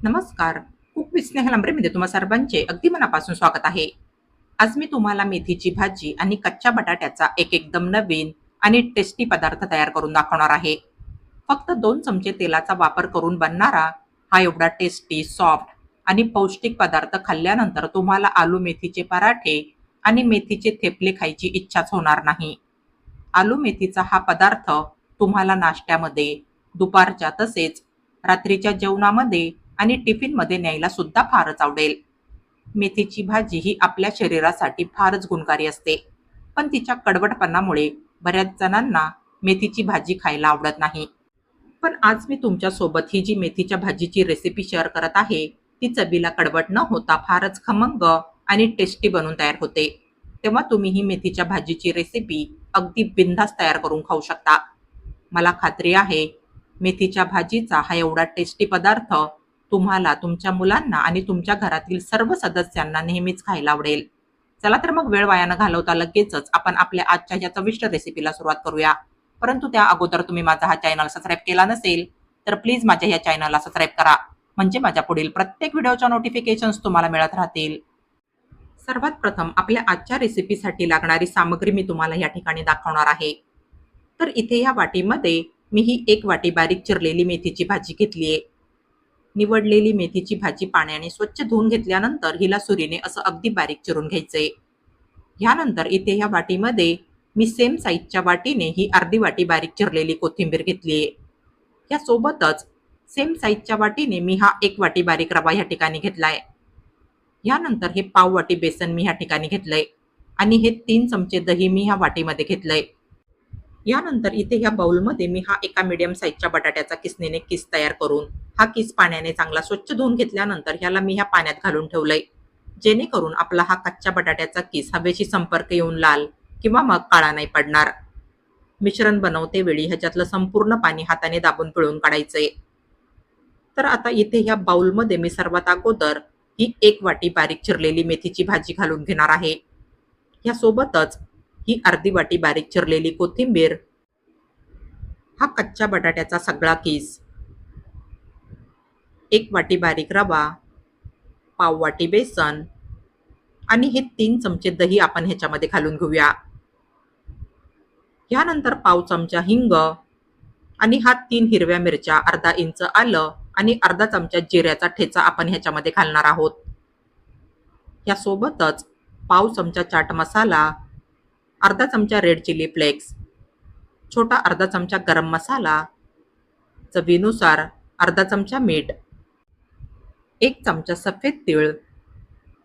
नमस्कार. Cook with Snehal अमरेमध्ये तुम्हा सर्वांचे अगदी मनापासून स्वागत आहे. आज मी तुम्हाला मेथीची भाजी आणि कच्च्या बटाट्याचा एक एकदम नवीन आणि टेस्टी पदार्थ तयार करून दाखवणार आहे. फक्त 2 चमचे तेलाचा वापर करून बनणारा हा एवढा टेस्टी, सॉफ्ट आणि पौष्टिक पदार्थ खाल्ल्यानंतर तुम्हाला आलू मेथीचे पराठे आणि मेथीचे थेपले खायची इच्छाच होणार नाही. आलू मेथीचा हा पदार्थ तुम्हाला नाश्त्यामध्ये, दुपारच्या तसेच रात्रीच्या जेवणामध्ये आणि टिफिनमध्ये न्यायला सुद्धा फारच आवडेल. मेथीची भाजी ही आपल्या शरीरासाठी फारच गुणकारी असते, पण तिच्या कडवटपणामुळे बऱ्याच जणांना मेथीची भाजी खायला आवडत नाही. पण आज मी तुमच्यासोबत ही जी मेथीच्या भाजीची रेसिपी शेअर करत आहे, ती चवीला कडवट न होता फारच खमंग आणि टेस्टी बनून तयार होते. तेव्हा तुम्ही ही मेथीच्या भाजीची रेसिपी अगदी बिनधास्त तयार करून खाऊ शकता. मला खात्री आहे, मेथीच्या भाजीचा हा एवढा टेस्टी पदार्थ तुम्हाला, तुमच्या मुलांना आणि तुमच्या घरातील सर्व सदस्यांना नेहमीच खायला आवडेल. चला तर मग वेळ वाया न घालवता लगेचच आपण आपल्या आजच्या या चविष्ट रेसिपीला सुरुवात करूया. परंतु त्या अगोदर तुम्ही माझा हा चॅनल सबस्क्राईब केला नसेल, तर प्लीज माझ्या या चॅनलला सबस्क्राईब करा. म्हणजे माझ्या पुढील प्रत्येक व्हिडिओच्या नोटिफिकेशन्स तुम्हाला मिळत राहतील. सर्वात प्रथम आपल्या आजच्या रेसिपीसाठी लागणारी सामग्री मी तुम्हाला या ठिकाणी दाखवणार आहे. तर इथे या वाटीमध्ये मी ही 1 वाटी बारीक चिरलेली मेथीची भाजी घेतली आहे. निवडलेली मेथीची भाजी पाण्याने स्वच्छ धुवून घेतल्यानंतर हिला सुरीने असं अगदी बारीक चिरून घ्यायचंय. ह्यानंतर इथे ह्या वाटीमध्ये मी सेम साईजच्या वाटीने ही अर्धी वाटी बारीक चिरलेली कोथिंबीर घेतली आहे. यासोबतच सेम साईजच्या वाटीने मी हा 1 वाटी बारीक रवा ह्या ठिकाणी घेतलाय. यानंतर हे पाव वाटी बेसन मी ह्या ठिकाणी घेतलंय आणि हे 3 चमचे दही मी ह्या वाटीमध्ये घेतलंय. यानंतर इथे ह्या बाउलमध्ये मी हा एका मीडियम साईजच्या बटाट्याचा किसणीने किस तयार करून हा किस पाण्याने चांगला स्वच्छ धुवून घेतल्यानंतर ह्याला मी ह्या पाण्यात घालून ठेवलंय, जेणेकरून आपला हा कच्च्या बटाट्याचा किस हवेशी संपर्क येऊन लाल किंवा मग काळा नाही पडणार. मिश्रण बनवते वेळी ह्याच्यातलं संपूर्ण पाणी हाताने दाबून पिळून काढायचंय. तर आता इथे ह्या बाउलमध्ये मी सर्वात अगोदर ही 1 वाटी बारीक चिरलेली मेथीची भाजी घालून घेणार आहे. ह्यासोबतच ही अर्धी वाटी बारीक चिरलेली कोथिंबीर, हा कच्च्या बटाट्याचा सगळा किस, 1 वाटी बारीक रवा, पाव वाटी बेसन आणि हे 3 चमचे दही आपण ह्याच्यामध्ये घालून घेऊया. यानंतर पाव चमचा हिंग आणि हा 3 हिरव्या मिरच्या, अर्धा इंच आलं आणि अर्धा चमचा जिऱ्याचा ठेचा आपण ह्याच्यामध्ये घालणार आहोत. यासोबतच पाव चमचा चाट मसाला, अर्धा चमचा रेड चिली फ्लेक्स, छोटा अर्धा चमचा गरम मसाला, चवीनुसार अर्धा चमचा मीठ, 1 चमचा सफेद तीळ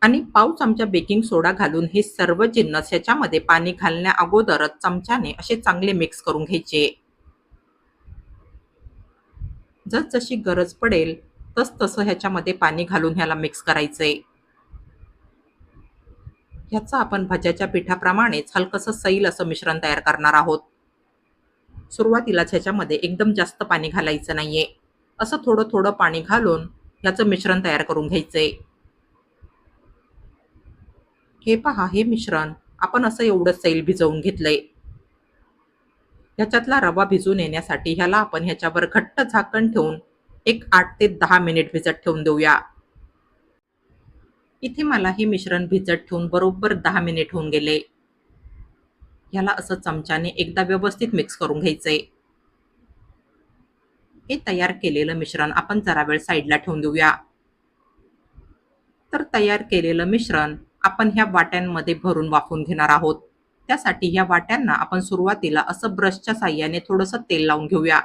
आणि पाव चमचा बेकिंग सोडा घालून हे सर्व जिन्नस ह्याच्यामध्ये पाणी घालण्या अगोदरच चमच्याने असे चांगले मिक्स करून घ्यायचे. जसजशी गरज पडेल तसं ह्याच्यामध्ये पाणी घालून ह्याला मिक्स करायचंय. ह्याचं आपण भज्याच्या पिठाप्रमाणेच हलकंसं सैल असं मिश्रण तयार करणार आहोत. सुरुवातीलाच ह्याच्यामध्ये एकदम जास्त पाणी घालायचं नाहीये. असं थोडं थोडं पाणी घालून ह्याचं मिश्रण तयार करून घ्यायचंय. हे पहा, हे मिश्रण आपण असं एवढं सैल भिजवून घेतलंय. ह्याच्यातला रवा भिजून येण्यासाठी ह्याला आपण ह्याच्यावर घट्ट झाकण ठेवून एक 8 ते 10 मिनिट भिजत ठेवून देऊया. इथे मला हे मिश्रण भिजत ठेवून बरोबर 10 मिनिट होऊन गेले. ह्याला असं चमच्याने एकदा व्यवस्थित मिक्स करून घ्यायचंय. हे तयार केलेलं मिश्रण आपण जरा वेळ साईडला ठेवून देऊया. तर तयार केलेलं मिश्रण आपण ह्या वाट्यांमध्ये भरून वाफवून घेणार आहोत. त्यासाठी ह्या वाट्यांना आपण सुरुवातीला असं ब्रशच्या साहाय्याने थोडंसं तेल लावून घेऊया,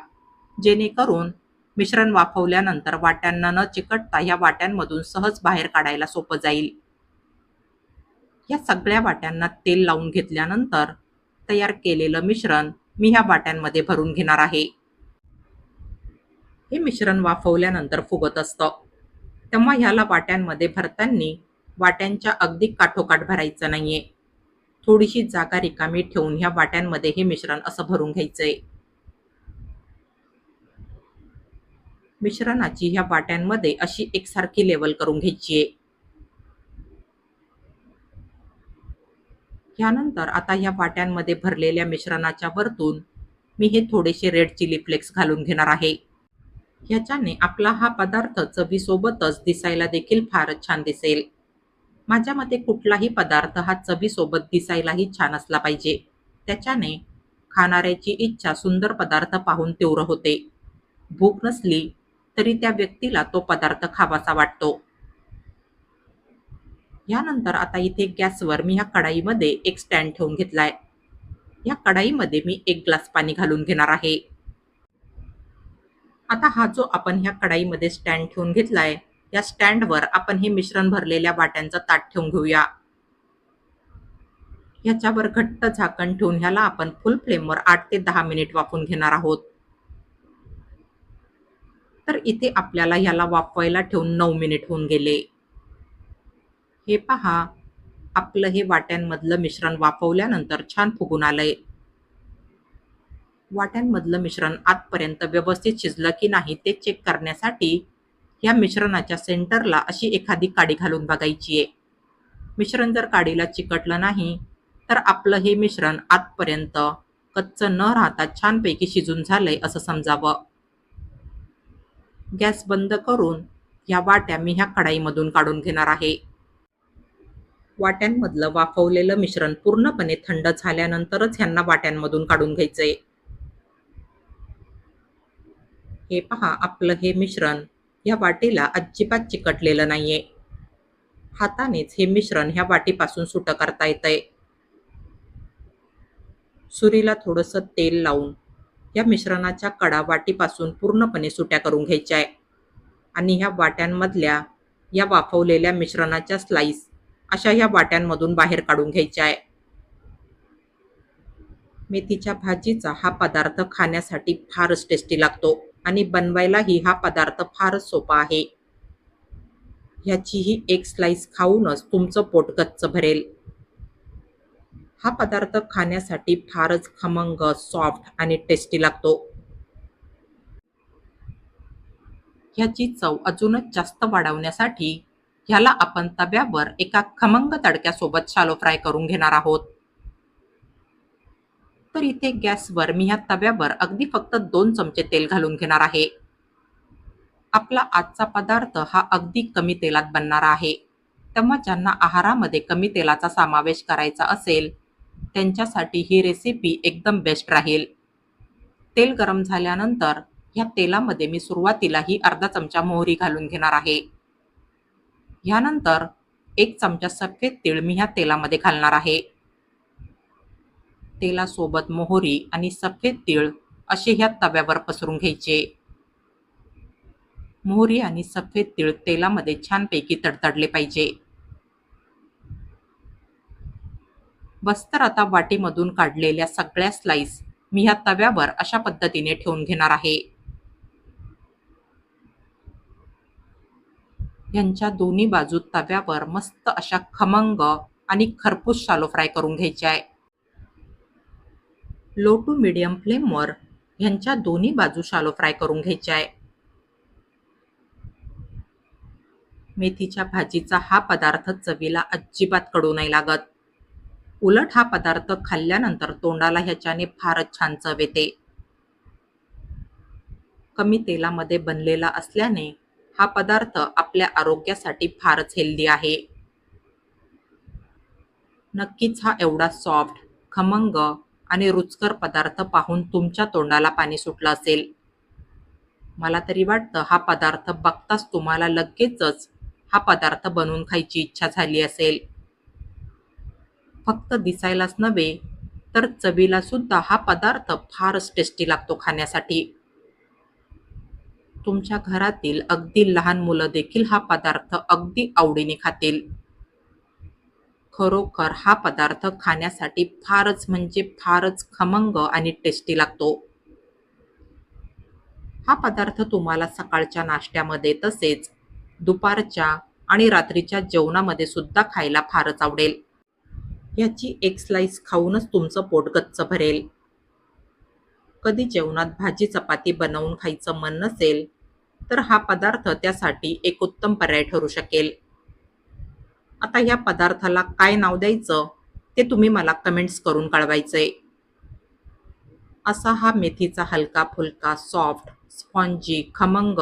जेणेकरून मिश्रण वाफवल्यानंतर वाट्यांना न चिकटता ह्या वाट्यांमधून सहज बाहेर काढायला सोपं जाईल. या सगळ्या वाट्यांना तेल लावून घेतल्यानंतर तयार केलेलं मिश्रण मी ह्या वाट्यांमध्ये भरून घेणार आहे. हे मिश्रण वाफवल्यानंतर फुगत असतं, तेव्हा ह्याला वाट्यांमध्ये भरताना वाट्यांच्या अगदी काठोकाठ भरायचं नाहीये. थोडीशी जागा रिकामी ठेवून ह्या वाट्यांमध्ये हे मिश्रण असं भरून घ्यायचंय. मिश्रणाची ह्या वाट्यांमध्ये अशी एकसारखी लेवल करून घ्यायची आहे. यानंतर आता ह्या वाट्यांमध्ये भरलेल्या मिश्रणाच्या वरतून मी हे थोडेसे रेड चिली फ्लेक्स घालून घेणार आहे. ह्याच्याने आपला हा पदार्थ चवीसोबतच दिसायला देखील फारच छान दिसेल. माझ्या मते कुठलाही पदार्थ हा चवीसोबत दिसायलाही छान असला पाहिजे. त्याच्याने खाणाऱ्याची इच्छा सुंदर पदार्थ पाहून तीव्र होते. भूक नसली तरी त्या व्यक्तीला तो पदार्थ खावासा वाटतो. यानंतर आता इथे गॅसवर मी ह्या कढाईमध्ये एक स्टँड ठेवून घेतलाय. या कढाईमध्ये मी 1 ग्लास पाणी घालून घेणार आहे. आता हा जो आपण ह्या कढाईमध्ये स्टँड ठेवून घेतलाय, या स्टँडवर आपण हे मिश्रण भरलेल्या वाट्यांचं ताट ठेवून घेऊया. ह्याच्यावर घट्ट झाकण ठेवून ह्याला आपण फुल फ्लेमवर 8 ते 10 मिनिट वाफवून घेणार आहोत. तर इथे आपल्याला ह्याला वाफवायला ठेवून 9 मिनिट होऊन गेले. हे पहा, आपलं हे वाट्यांमधलं मिश्रण वाफवल्यानंतर छान फुगून आलंय. वाट्यांमधलं मिश्रण आतपर्यंत व्यवस्थित शिजलं की नाही ते चेक करण्यासाठी या मिश्रणाच्या सेंटरला अशी एखादी काडी घालून बघायची आहे. मिश्रण जर काडीला चिकटलं नाही तर आपलं हे मिश्रण आतपर्यंत कच्चं न राहता छानपैकी शिजून झालंय असं समजावं. गॅस बंद करून या वाट्या मी ह्या कढाईमधून काढून घेणार आहे. वाट्यांमधलं वाफवलेलं मिश्रण पूर्णपणे थंड झाल्यानंतरच ह्यांना वाट्यांमधून काढून घ्यायचंय. हे पहा, आपलं हे मिश्रण या वाटीला अजिबात चिकटलेलं नाहीये. हातानेच हे मिश्रण ह्या वाटीपासून सुटं करता येतंय. सुरीला थोडंसं तेल लावून या मिश्रणाच्या कडा वाटीपासून पूर्णपणे सुट्या करून घ्यायच्या आहे आणि ह्या वाट्यांमधल्या या वाफवलेल्या मिश्रणाच्या स्लाइस अशा ह्या वाट्यांमधून बाहेर काढून घ्यायच्या आहे. मेथीच्या भाजीचा हा पदार्थ खाण्यासाठी फारच टेस्टी लागतो आणि बनवायलाही हा पदार्थ फारच सोपा आहे. ह्याचीही एक स्लाइस खाऊनच तुमचं पोट गच्च भरेल. हा पदार्थ खाण्यासाठी फारच खमंग, सॉफ्ट आणि टेस्टी लागतो. ह्याची चव अजूनच जास्त वाढवण्यासाठी ह्याला आपण तव्यावर एका खमंग तडक्यासोबत शालो फ्राय करून घेणार आहोत. तर इथे गॅसवर मी ह्या तव्यावर अगदी फक्त 2 चमचे तेल घालून घेणार आहे. आपला आजचा पदार्थ हा अगदी कमी तेलात बनणारा आहे. तेव्हा ज्यांना आहारामध्ये कमी तेलाचा समावेश करायचा असेल, त्यांच्यासाठी ही रेसिपी एकदम बेस्ट राहील. तेल गरम झाल्यानंतर ह्या तेलामध्ये मी सुरुवातीला ही अर्धा चमचा मोहरी घालून घेणार आहे. ह्यानंतर 1 चमचा सफेद तीळ मी ह्या तेलामध्ये घालणार आहे. तेलासोबत मोहरी आणि सफेद तीळ असे ह्या तव्यावर पसरून घ्यायचे. मोहरी आणि सफेद तीळ तेलामध्ये छानपैकी तडतडले पाहिजे. बस तर आता वाटीमधून काढलेल्या सगळ्या स्लाइस मी ह्या तव्यावर अशा पद्धतीने ठेवून घेणार आहे. यांच्या दोन्ही बाजू तव्यावर मस्त अशा खमंग आणि खरपूस शालो फ्राय करून घ्यायच्या आहे. लो टू मीडियम फ्लेमवर ह्यांच्या दोन्ही बाजू शालो फ्राय करून घ्यायच्या आहे. मेथीच्या भाजीचा हा पदार्थ चवीला अजिबात कडू नाही लागत. उलट हा पदार्थ खाल्ल्यानंतर तोंडाला ह्याच्याने फारच छान चव येते. कमी तेलामध्ये बनलेला असल्याने हा पदार्थ आपल्या आरोग्यासाठी फारच हेल्दी आहे. नक्कीच हा एवढा सॉफ्ट, खमंग आणि रुचकर पदार्थ पाहून तुमच्या तोंडाला पाणी सुटलं असेल. मला तरी वाटतं हा पदार्थ बघताच तुम्हाला लगेचच हा पदार्थ बनवून खायची इच्छा झाली असेल. फक्त दिसायलाच नव्हे तर चवीला सुद्धा हा पदार्थ फारच टेस्टी लागतो खाण्यासाठी. तुमच्या घरातील अगदी लहान मुलं देखील हा पदार्थ अगदी आवडीने खातील. खरोखर हा पदार्थ खाण्यासाठी फारच म्हणजे फारच खमंग आणि टेस्टी लागतो. हा पदार्थ तुम्हाला सकाळच्या नाश्त्यामध्ये तसेच दुपारच्या आणि रात्रीच्या जेवणामध्ये सुद्धा खायला फारच आवडेल. याची एक स्लाइस खाऊनच तुमचं पोट गच्च भरेल. कधी जेवणात भाजी चपाती बनवून खायचं मन नसेल तर हा पदार्थ त्यासाठी एक उत्तम पर्याय ठरू शकेल. आता या पदार्थाला काय नाव द्यायचं ते तुम्ही मला कमेंट्स करून कळवायचंय. असा हा मेथीचा हलका फुलका सॉफ्ट स्पॉन्जी खमंग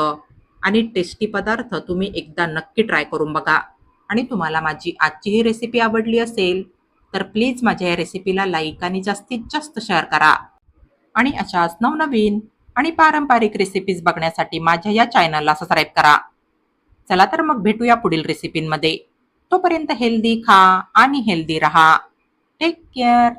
आणि टेस्टी पदार्थ तुम्ही एकदा नक्की ट्राय करून बघा. आणि तुम्हाला माझी आजची ही रेसिपी आवडली असेल तर प्लीज माझ्या या रेसिपीला लाईक आणि जास्तीत जास्त शेअर करा. आणि अशाच नवनवीन आणि पारंपरिक रेसिपीज बघण्यासाठी माझ्या या चॅनलला सबस्क्राईब करा. चला तर मग भेटूया पुढील रेसिपींमध्ये. तोपर्यंत हेल्दी खा आणि हेल्दी रहा. Take care.